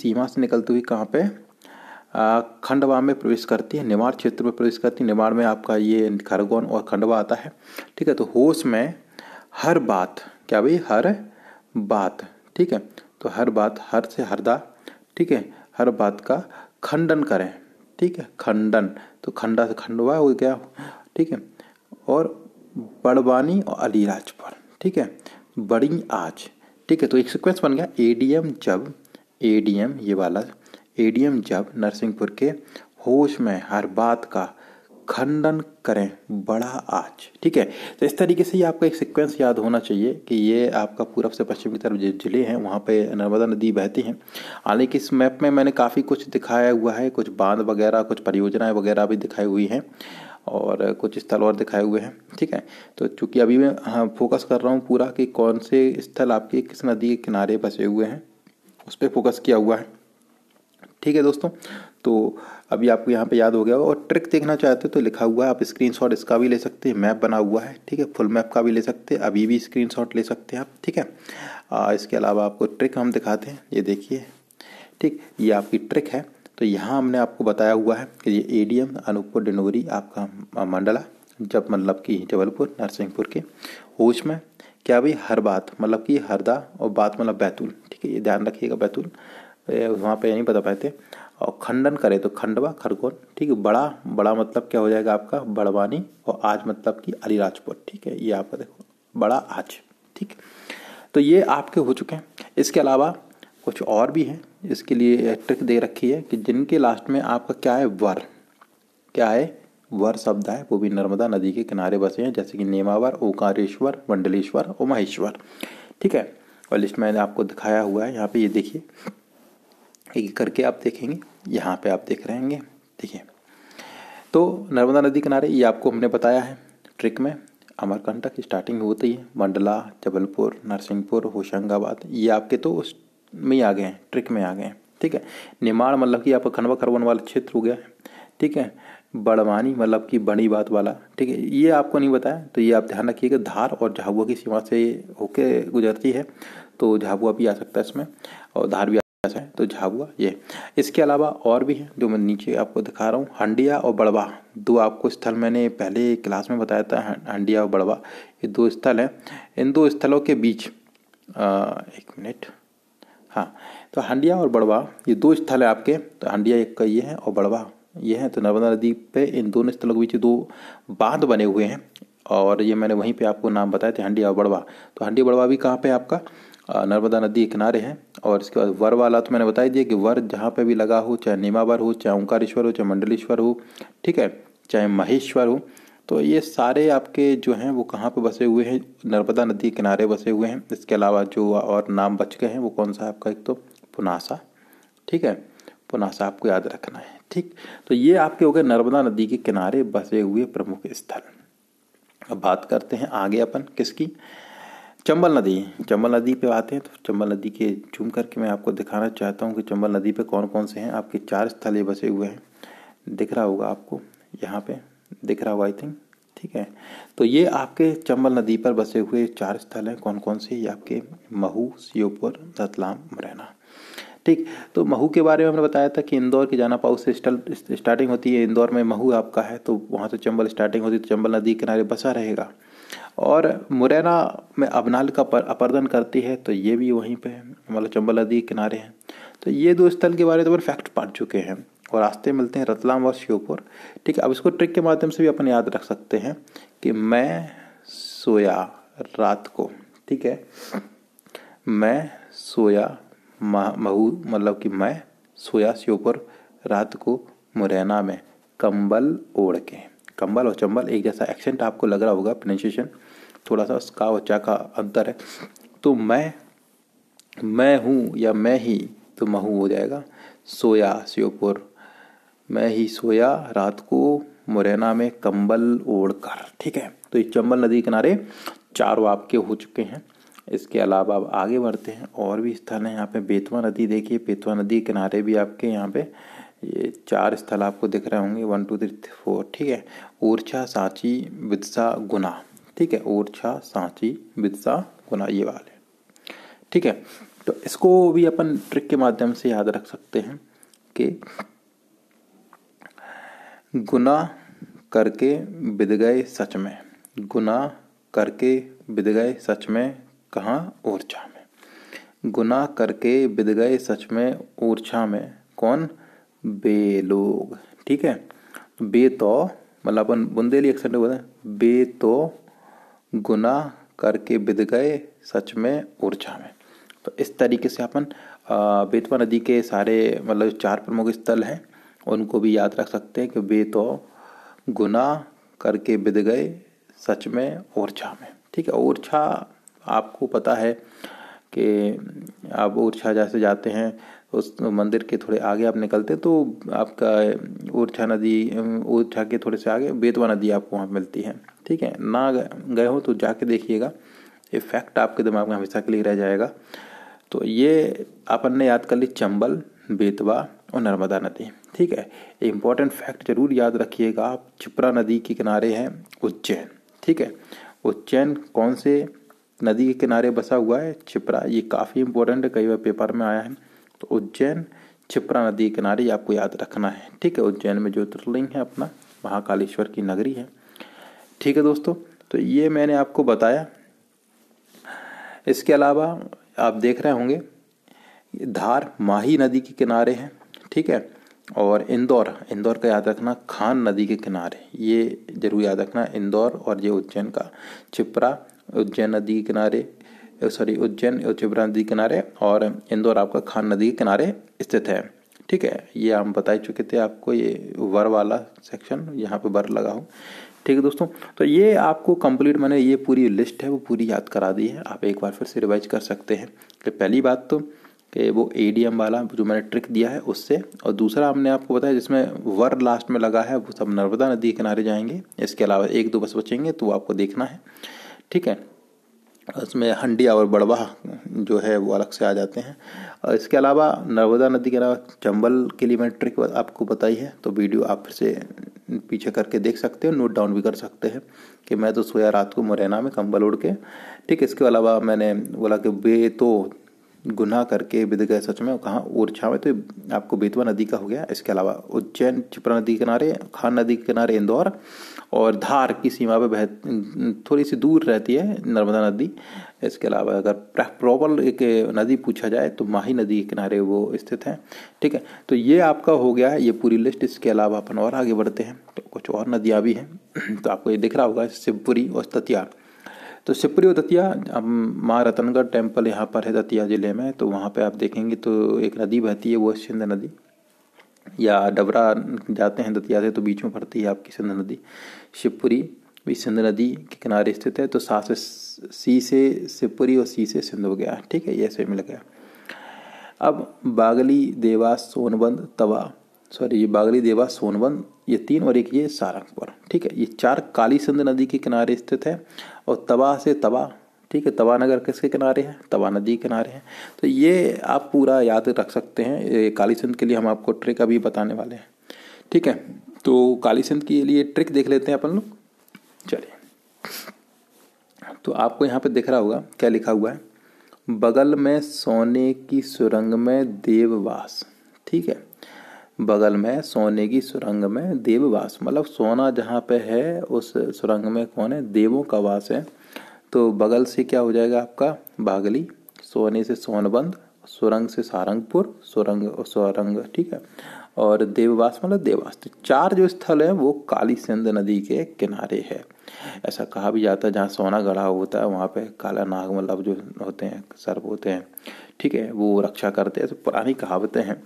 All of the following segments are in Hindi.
सीमा से निकलती हुई कहाँ पे खंडवा में प्रवेश करती है, निमाड़ क्षेत्र में प्रवेश करती है। निमाड़ में आपका ये खरगोन और खंडवा आता है। ठीक है, तो होश में हर बात, क्या भाई, हर बात। ठीक है, तो हर बात, हर से हरदा, ठीक है, हर बात का खंडन करें। ठीक है, खंडन, तो खंडा से खंडवा हो गया। ठीक है, और बड़वानी और अलीराजपुर। ठीक है, बड़ी आज। ठीक है, तो एक सीक्वेंस बन गया। एडीएम जब, एडीएम ये वाला, एडीएम जब नरसिंहपुर के होश में हर बात का खंडन करें बड़ा आज। ठीक है, तो इस तरीके से ये आपका एक सीक्वेंस याद होना चाहिए कि ये आपका पूरब से पश्चिम की तरफ जो जिले हैं वहाँ पे नर्मदा नदी बहती हैं। हालांकि इस मैप में मैंने काफ़ी कुछ दिखाया हुआ है, कुछ बांध वगैरह, कुछ परियोजनाएं वगैरह भी दिखाई हुई हैं और कुछ स्थल और दिखाए हुए हैं। ठीक है, तो चूंकि अभी मैं फोकस कर रहा हूँ पूरा कि कौन से स्थल आपके किस नदी के किनारे बसे हुए हैं, उस पर फोकस किया हुआ है। ठीक है दोस्तों, तो अभी आपको यहाँ पे याद हो गया होगा। और ट्रिक देखना चाहते हो तो लिखा हुआ है, आप स्क्रीनशॉट इसका भी ले सकते हैं, मैप बना हुआ है। ठीक है, फुल मैप का भी ले सकते हैं, अभी भी स्क्रीनशॉट ले सकते हैं आप। ठीक है, इसके अलावा आपको ट्रिक हम दिखाते हैं, ये देखिए। ठीक, ये आपकी ट्रिक है। तो यहाँ हमने आपको बताया हुआ है कि ये एडीएम अनूपपुर डिंडोरी आपका मंडला, जब मतलब कि जबलपुर नरसिंहपुर के होश में, क्या भाई, हर बात मतलब कि हरदा, और बात मतलब बैतूल। ठीक है, ये ध्यान रखिएगा, बैतूल वहाँ पे नहीं बता पाते। और खंडन करे तो खंडवा खरगोन। ठीक है, बड़ा, बड़ा मतलब क्या हो जाएगा आपका बड़वानी, और आज मतलब कि अलीराजपुर। ठीक है, ये आपका देखो बड़ा आज। ठीक, तो ये आपके हो चुके हैं। इसके अलावा कुछ और भी हैं, इसके लिए ट्रिक दे रखी है कि जिनके लास्ट में आपका क्या है, वर, क्या है, वर शब्द है, वो भी नर्मदा नदी के किनारे बसे हैं, जैसे कि नेमावर, ओंकारेश्वर, मंडलेश्वर और महेश्वर। ठीक है, और लिस्ट मैंने आपको दिखाया हुआ है यहाँ पे, ये देखिए, एक करके आप देखेंगे, यहाँ पे आप देख रहे होंगे। देखिए, तो नर्मदा नदी किनारे ये आपको हमने बताया है ट्रिक में। अमरकंटक की स्टार्टिंग होती है, मंडला, जबलपुर, नरसिंहपुर, होशंगाबाद, ये आपके तो उस में आ गए हैं, ट्रिक में आ गए हैं। ठीक है, निमाड़ मतलब कि आपका खंडवा खरगोन वाला क्षेत्र हो गया है। ठीक है, बड़वानी मतलब कि बड़ी बात वाला। ठीक है, ये आपको नहीं बताया, तो ये आप ध्यान रखिएगा। धार और झाबुआ की सीमा से होके गुजरती है, तो झाबुआ भी आ सकता है इसमें, और धार भी है, तो झाबुआ ये। इसके अलावा और भी हैं जो मैं नीचे आपको दिखा रहा हूँ। हंडिया और बड़वा, दो आपको स्थल मैंने पहले क्लास में बताया था, हंडिया और बड़वा, ये दो स्थल हैं। इन दो स्थलों के बीच एक मिनट, हाँ, तो हंडिया और बड़वा ये दो स्थल है आपके। तो हंडिया एक का ये है और बड़वा ये है। तो नर्मदा नदी पे इन दोनों स्थलों के बीच दो बांध बने हुए हैं, और ये मैंने वहीं पे आपको नाम बताए थे, हंडिया और बड़वा। तो हंडिया बड़वा भी कहाँ पे आपका नर्मदा नदी के किनारे हैं। और इसके बाद वर वाला तो मैंने बता ही दिया कि वर जहाँ पे भी लगा हो, चाहे नेमावर हो, चाहे ओंकारेश्वर हो, चाहे मंडलेश्वर हो, ठीक है, चाहे महेश्वर हो, तो ये सारे आपके जो हैं वो कहाँ पे बसे हुए हैं, नर्मदा नदी के किनारे बसे हुए हैं। इसके अलावा जो और नाम बच गए हैं वो कौन सा है आपका, एक तो पुनासा। ठीक है, पुनासा आपको याद रखना है। ठीक, तो ये आपके हो गए नर्मदा नदी के किनारे बसे हुए प्रमुख स्थल। अब बात करते हैं आगे अपन किसकी, चंबल नदी। चंबल नदी पे आते हैं। तो चंबल नदी के जूम करके मैं आपको दिखाना चाहता हूँ कि चंबल नदी पे कौन कौन से हैं आपके 4 स्थल ये बसे हुए हैं। दिख रहा होगा आपको, यहाँ पे दिख रहा होगा आई थिंक। ठीक है, तो ये आपके चंबल नदी पर बसे हुए 4 स्थल हैं। कौन कौन से, ये आपके महू, श्योपुर, रतलाम, मुरैना। ठीक, तो महू के बारे में हमने बताया था कि इंदौर की जाना पाऊ से स्टार्टिंग होती है। इंदौर में महू आपका है, तो वहाँ से चंबल स्टार्टिंग होती है, तो चंबल नदी किनारे बसा रहेगा। और मुरैना में अबनाल का अपर्दन करती है, तो ये भी वहीं पे है, मतलब चंबल नदी के किनारे हैं। तो ये दो स्थल के बारे में अपन फैक्ट पढ़ चुके हैं। और रास्ते मिलते हैं रतलाम और श्योपुर। ठीक है, अब इसको ट्रिक के माध्यम से भी अपन याद रख सकते हैं कि मैं सोया रात को, ठीक है, मैं सोया महू मतलब कि मैं सोया श्योपुर रात को मुरैना में कंबल ओढ़ के। कंबल और चंबल एक जैसा एक्सेंट आपको लग रहा होगा, प्रोनाउंसिएशन थोड़ा सा उसका और चा का अंतर है। तो मैं हूँ या मैं ही, तो महू हो जाएगा। सोया श्योपुर, मैं ही सोया रात को मुरैना में कंबल ओढ़कर। ठीक है, तो ये चंबल नदी किनारे 4 आपके हो चुके हैं। इसके अलावा अब आगे बढ़ते हैं, और भी स्थल हैं यहाँ पे। बेतवा नदी देखिए, बेतवा नदी किनारे भी आपके यहाँ पे ये 4 स्थल आपको दिख रहे होंगे, 1 2 3 4। ठीक है, ओरछा, सांची, बिदसा, गुना। ठीक है, ओरछा, सांची, बिदसा, गुना, ये वाले। ठीक है, तो इसको भी अपन ट्रिक के माध्यम से याद रख सकते हैं कि गुना करके बिद गए सच में, गुना करके बिद गए सच में कहाँ ओरछा में, गुना करके बिद गए सच में ओरछा में कौन, बे लोग। ठीक है, बे तो मतलब अपन बुंदेली एक्सेंट बोलते हैं, बे तो गुना करके बिद गए सच में ओरछा में। तो इस तरीके से अपन बेतवा नदी के सारे मतलब 4 प्रमुख स्थल हैं उनको भी याद रख सकते हैं कि बे तो गुना करके बिद गए सच में ओरछा में। ठीक है, ओरछा आपको पता है कि आप ओरछा जैसे जाते हैं उस मंदिर के थोड़े आगे आप निकलते तो आपका ओरछा नदी, ओरछा के थोड़े से आगे बेतवा नदी आपको वहाँ मिलती है। ठीक है, ना गए हो तो जाके देखिएगा, ये फैक्ट आपके दिमाग में हमेशा के लिए रह जाएगा। तो ये अपन ने याद कर ली चंबल, बेतवा और नर्मदा नदी। ठीक है, इम्पोर्टेंट फैक्ट जरूर याद रखिएगा आप, क्षिप्रा नदी के किनारे है उज्जैन। ठीक है, उज्जैन कौन से नदी के किनारे बसा हुआ है, क्षिप्रा। ये काफ़ी इंपॉर्टेंट है, कई बार पेपर में आया है। तो उज्जैन क्षिप्रा नदी के किनारे ये आपको याद रखना है। ठीक है, उज्जैन में ज्योतिर्लिंग है अपना, महाकालेश्वर की नगरी है। ठीक है दोस्तों, तो ये मैंने आपको बताया। इसके अलावा आप देख रहे होंगे धार माही नदी के किनारे है। ठीक है, और इंदौर, इंदौर का याद रखना खान नदी के किनारे, ये जरूर याद रखना इंदौर। और ये उज्जैन का क्षिप्रा उज्जैन नदी के किनारे, सॉरी उज्जैन और क्षिप्रा नदी के किनारे, और इंदौर आपका खान नदी के किनारे स्थित है। ठीक है, ये हम बता चुके थे आपको, ये वर वाला सेक्शन यहाँ पे वर लगा हो। ठीक है दोस्तों, तो ये आपको कंप्लीट मैंने ये पूरी लिस्ट है वो पूरी याद करा दी है। आप एक बार फिर से रिवाइज कर सकते हैं कि पहली बात तो कि वो एडीएम वाला जो मैंने ट्रिक दिया है उससे, और दूसरा हमने आपको बताया जिसमें वर लास्ट में लगा है वो सब नर्मदा नदी के किनारे जाएंगे। इसके अलावा 1-2 बस बचेंगे तो वो आपको देखना है। ठीक है, उसमें हंडिया और बड़वा जो है वो अलग से आ जाते हैं। और इसके अलावा नर्मदा नदी के अलावा चंबल के लिए मैंने ट्रिक आपको बताई है, तो वीडियो आप फिर से पीछे करके देख सकते हो, नोट डाउन भी कर सकते हैं कि मैं तो सोया रात को मुरैना में कंबल ओढ़ के। ठीक है, इसके अलावा मैंने बोला कि बे तो गुनाह करके बिद गए सच में कहाँ ओरछा में, तो आपको बेतवा नदी का हो गया। इसके अलावा उज्जैन क्षिप्रा नदी के किनारे, खान नदी के किनारे इंदौर, और धार की सीमा पे थोड़ी सी दूर रहती है नर्मदा नदी। इसके अलावा अगर प्रॉपर एक नदी पूछा जाए तो माही नदी के किनारे वो स्थित है। ठीक है, तो ये आपका हो गया है ये पूरी लिस्ट। इसके अलावा अपन और आगे बढ़ते हैं, तो कुछ और नदियाँ भी हैं तो आपको ये दिख रहा होगा शिवपुरी और दतिया। तो शिवपुरी और दतिया, माँ रतनगढ़ टेम्पल यहाँ पर है दतिया जिले में, तो वहाँ पे आप देखेंगे तो एक नदी बहती है, वो सिंध नदी, या डबरा जाते हैं दतिया से तो बीच में पड़ती है आपकी सिंध नदी। शिवपुरी भी सिंध नदी के किनारे स्थित है, तो सा से सी से शिवपुरी और सी से सिंध हो गया। ठीक है, ये ऐसे मिल गया। अब बागली, देवास, सोनबंद, तवा, सॉरी ये बागली, देवास, सोनबंद, ये 3 और एक ये सारंगपुर। ठीक है, ये 4 काली सिंध नदी के किनारे स्थित है। और तवा से तवा, ठीक है, तवा नगर किसके किनारे है, तवा नदी के किनारे है। तो ये आप पूरा याद रख सकते हैं। काली सिंध के लिए हम आपको ट्रिक अभी बताने वाले हैं। ठीक है, तो काली सिंध के लिए ट्रिक देख लेते हैं अपन लोग। चलिए, तो आपको यहाँ पे दिख रहा होगा क्या लिखा हुआ है, बगल में सोने की सुरंग में देववास। ठीक है, बगल में सोने की सुरंग में देववास, मतलब सोना जहाँ पे है उस सुरंग में कौन है, देवों का वास है। तो बगल से क्या हो जाएगा आपका बागली, सोने से सोनबंद, सुरंग से सारंगपुर, सुरंग। ठीक है, और देववास मतलब देवास। तो 4 जो स्थल है वो काली सिंध नदी के किनारे है। ऐसा कहा भी जाता है जहाँ सोना गढ़ा होता है वहाँ पे काला नाग मतलब जो होते हैं सर्प होते हैं, ठीक है, वो रक्षा करते हैं। तो पुरानी कहावतें हैं।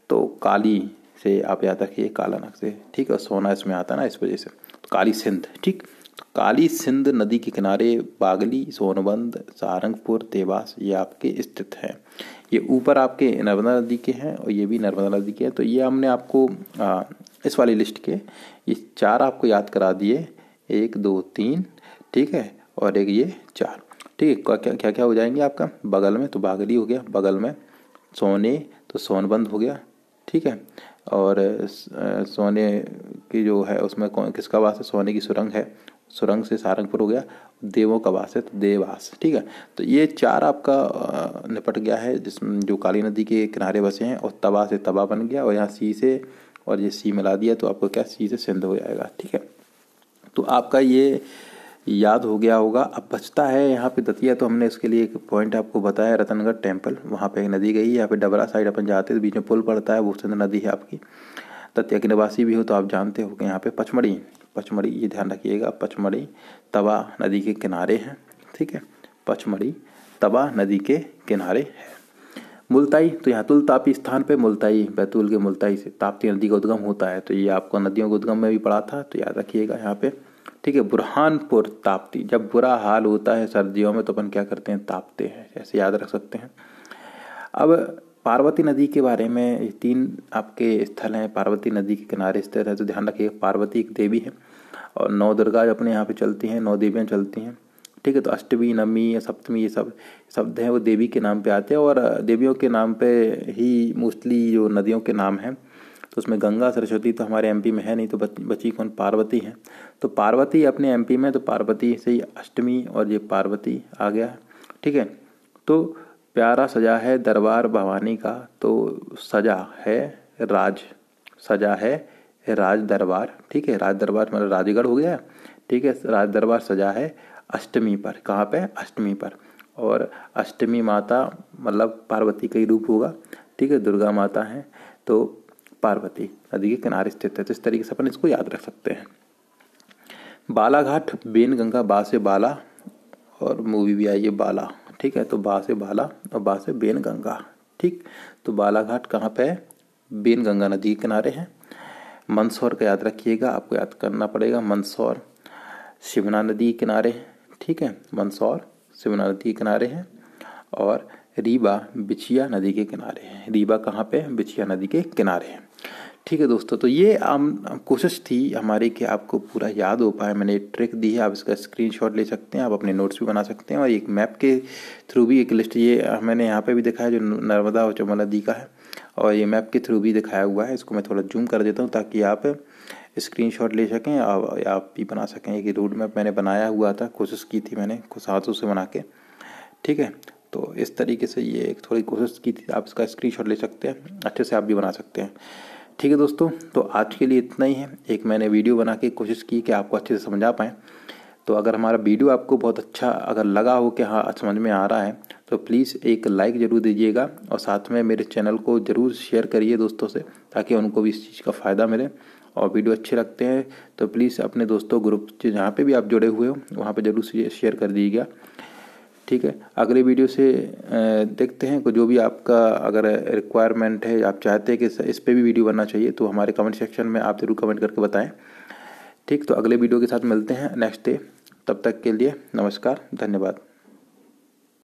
तो काली से आप याद रखिए, काला नाग से, ठीक है, सोना इसमें आता है ना, इस वजह से। तो काली सिंध, ठीक, तो काली सिंध नदी के किनारे बागली, सोनबंद, सारंगपुर, देवास ये आपके स्थित हैं। ये ऊपर आपके नर्मदा नदी के हैं और ये भी नर्मदा नदी के हैं। तो ये हमने आपको इस वाली लिस्ट के ये 4 आपको याद करा दिए, 1 2 3, ठीक है, और एक ये 4। ठीक है, क्या क्या हो जाएंगे आपका बगल में, तो बागली हो गया, बगल में सोने तो सोनबंद हो गया, ठीक है, और सोने की जो है उसमें किसका वास है, सोने की सुरंग है सुरंग से सारंगपुर हो गया, देवों का वास है तो देवास। ठीक है, तो ये 4 आपका निपट गया है, जिसमें जो काली नदी के किनारे बसे हैं, और तबा से तबा बन गया, और यहाँ सी से और ये सी मिला दिया तो आपको क्या सी से सिंध हो जाएगा। ठीक है, तो आपका ये याद हो गया होगा। अब बचता है यहाँ पे दतिया, तो हमने इसके लिए एक पॉइंट आपको बताया, रतनगढ़ टेम्पल, वहाँ पे एक नदी गई है। यहाँ पे डबरा साइड अपन जाते हैं तो बीच में पुल पड़ता है, वो सिंध नदी है आपकी। दतिया के निवासी भी हो तो आप जानते हो कि यहाँ पे पचमढ़ी ये ध्यान रखिएगा, पचमढ़ी तवा नदी के किनारे हैं। ठीक है, पचमढ़ी तवा नदी के किनारे है। मुल्ताई, तो यहाँ तुल तापी स्थान पे मुल्ताई, बैतूल के मुल्ताई से ताप्ती नदी का उद्गम होता है। तो ये आपको नदियों के उद्गम में भी पढ़ा था, तो याद रखिएगा यहाँ पे। ठीक है, बुरहानपुर ताप्ती, जब बुरा हाल होता है सर्दियों में तो अपन क्या करते हैं, तापते हैं, ऐसे याद रख सकते हैं। अब पार्वती नदी के बारे में 3 आपके स्थल हैं, पार्वती नदी के किनारे स्थित है, तो ध्यान रखिएगा। पार्वती एक देवी है और 9 दुर्गा अपने यहाँ पे चलती हैं, 9 देवियाँ चलती हैं। ठीक है, तो अष्टमी, नवमी या सप्तमी ये सब शब्द हैं वो देवी के नाम पे आते हैं, और देवियों के नाम पे ही मोस्टली जो नदियों के नाम हैं, तो उसमें गंगा सरस्वती तो हमारे एमपी में है नहीं, तो बची कौन, पार्वती है। तो पार्वती अपने एमपी में, तो पार्वती से ही अष्टमी और ये पार्वती आ गया। ठीक है, तो प्यारा सजा है दरबार भवानी का, तो सजा है राज दरबार। ठीक है, राज दरबार मतलब राजगढ़ हो गया। ठीक है, राज दरबार सजा है अष्टमी पर, कहाँ पे, अष्टमी पर, और अष्टमी माता मतलब पार्वती का ही रूप होगा। ठीक है, दुर्गा माता है, तो पार्वती नदी के किनारे स्थित है। तो इस तरीके से अपन इसको याद रख सकते हैं। बालाघाट, बेन गंगा, बा से बाला, और मूवी भी आई है बाला। ठीक है, तो बा से बाला और बा से बेन गंगा। ठीक, तो बालाघाट कहाँ पे है, बेन गंगा नदी के किनारे है। मंदसौर का याद रखिएगा, आपको याद करना पड़ेगा, मंदसौर शिवना नदी के किनारे है। ठीक है, मंदसौर शिवना नदी के किनारे है। और रीवा बिछिया नदी के किनारे है। रीवा कहाँ पे, बिछिया नदी के किनारे है। ठीक है दोस्तों, तो ये कोशिश थी हमारी कि आपको पूरा याद हो पाए। मैंने एक ट्रिक दी है, आप इसका स्क्रीनशॉट ले सकते हैं, आप अपने नोट्स भी बना सकते हैं, और एक मैप के थ्रू भी एक लिस्ट, ये मैंने यहाँ पे भी दिखाया जो नर्मदा और चंबल नदी का है, और ये मैप के थ्रू भी दिखाया हुआ है। इसको मैं थोड़ा जूम कर देता हूँ ताकि आप स्क्रीनशॉट ले सकें, आप भी बना सकें। एक रोड मैप मैंने बनाया हुआ था, कोशिश की थी मैंने कुछ हाथों से बना के। ठीक है, तो इस तरीके से ये एक थोड़ी कोशिश की थी, आप इसका स्क्रीनशॉट ले सकते हैं, अच्छे से आप भी बना सकते हैं। ठीक है दोस्तों, तो आज के लिए इतना ही है। एक मैंने वीडियो बना के कोशिश की कि आपको अच्छे से समझा पाएँ। तो अगर हमारा वीडियो आपको बहुत अच्छा अगर लगा हो कि हाँ समझ में आ रहा है, तो प्लीज़ एक लाइक ज़रूर दीजिएगा, और साथ में मेरे चैनल को ज़रूर शेयर करिए दोस्तों से, ताकि उनको भी इस चीज़ का फ़ायदा मिले। और वीडियो अच्छे लगते हैं तो प्लीज़ अपने दोस्तों ग्रुप जहाँ पे भी आप जुड़े हुए हो वहाँ पे ज़रूर शेयर कर दीजिएगा। ठीक है, अगले वीडियो से देखते हैं को जो भी आपका अगर रिक्वायरमेंट है, आप चाहते हैं कि इस पे भी वीडियो बनना चाहिए, तो हमारे कमेंट सेक्शन में आप ज़रूर कमेंट करके बताएं। ठीक, तो अगले वीडियो के साथ मिलते हैं नेक्स्ट डे। तब तक के लिए नमस्कार, धन्यवाद।